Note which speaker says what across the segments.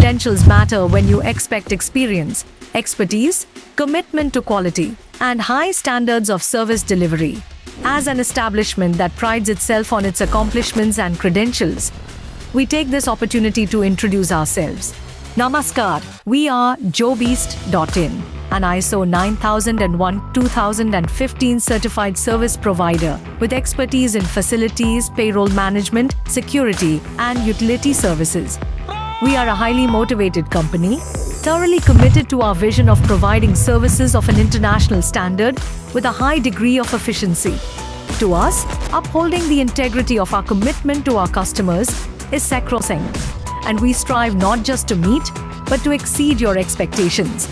Speaker 1: credentials matter when you expect experience, expertise, commitment to quality, and high standards of service delivery. As an establishment that prides itself on its accomplishments and credentials, we take this opportunity to introduce ourselves. Namaskar, we are JobBeast.in, an ISO 9001-2015 certified service provider with expertise in facilities, payroll management, security, and utility services. We are a highly motivated company, thoroughly committed to our vision of providing services of an international standard with a high degree of efficiency. To us, upholding the integrity of our commitment to our customers is sacrosanct, and we strive not just to meet, but to exceed your expectations.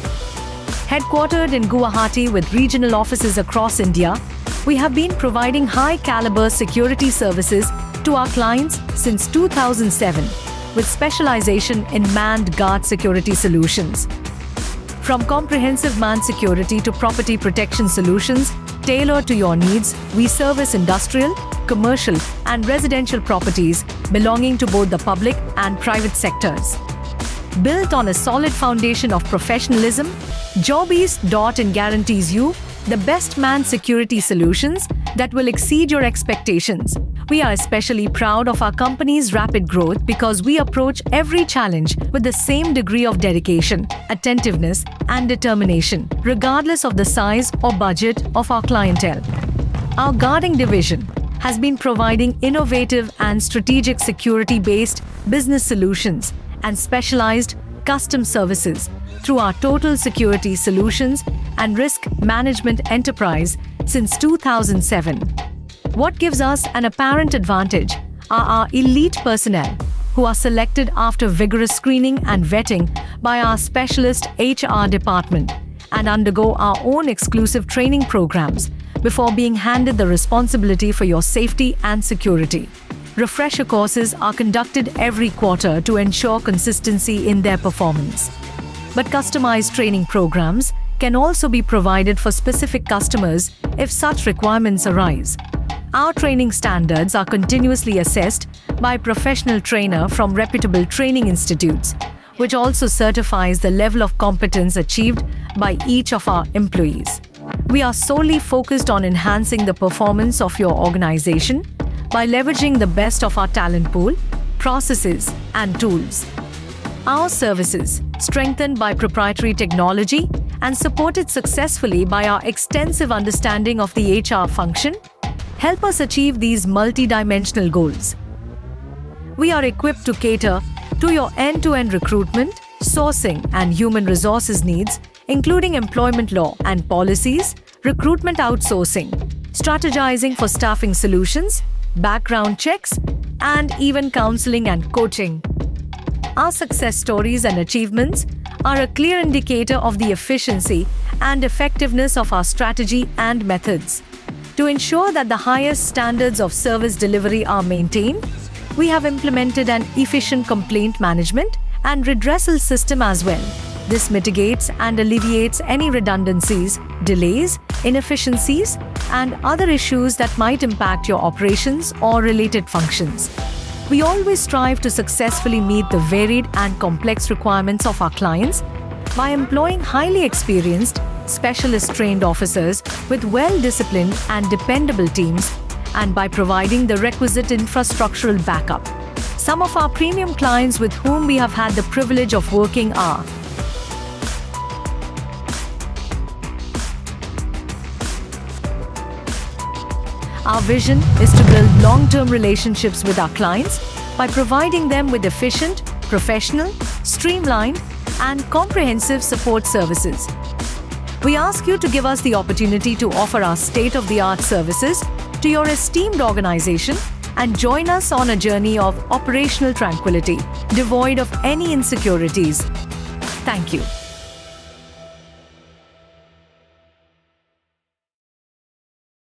Speaker 1: Headquartered in Guwahati with regional offices across India, we have been providing high-caliber security services to our clients since 2007, with specialization in manned guard security solutions. From comprehensive manned security to property protection solutions tailored to your needs, we service industrial, commercial, and residential properties belonging to both the public and private sectors. Built on a solid foundation of professionalism, JobBeast.in guarantees you the best manned security solutions that will exceed your expectations. We are especially proud of our company's rapid growth because we approach every challenge with the same degree of dedication, attentiveness, and determination, regardless of the size or budget of our clientele. Our guarding division has been providing innovative and strategic security-based business solutions and specialized custom services through our Total Security Solutions and Risk Management enterprise since 2007. What gives us an apparent advantage are our elite personnel, who are selected after vigorous screening and vetting by our specialist HR department and undergo our own exclusive training programs before being handed the responsibility for your safety and security. Refresher courses are conducted every quarter to ensure consistency in their performance. But customized training programs can also be provided for specific customers if such requirements arise. Our training standards are continuously assessed by a professional trainer from reputable training institutes, which also certifies the level of competence achieved by each of our employees. We are solely focused on enhancing the performance of your organization by leveraging the best of our talent pool, processes, and tools. Our services, strengthened by proprietary technology and supported successfully by our extensive understanding of the HR function, help us achieve these multi-dimensional goals. We are equipped to cater to your end-to-end recruitment, sourcing, and human resources needs, including employment law and policies, recruitment outsourcing, strategizing for staffing solutions, background checks, and even counseling and coaching. Our success stories and achievements are a clear indicator of the efficiency and effectiveness of our strategy and methods. To ensure that the highest standards of service delivery are maintained, we have implemented an efficient complaint management and redressal system as well. This mitigates and alleviates any redundancies, delays, inefficiencies, and other issues that might impact your operations or related functions. We always strive to successfully meet the varied and complex requirements of our clients by employing highly experienced, specialist-trained officers with well-disciplined and dependable teams, and by providing the requisite infrastructural backup. Some of our premium clients with whom we have had the privilege of working are Our vision is to build long-term relationships with our clients by providing them with efficient, professional, streamlined, and comprehensive support services. We ask you to give us the opportunity to offer our state-of-the-art services to your esteemed organization and join us on a journey of operational tranquility, devoid of any insecurities. Thank you.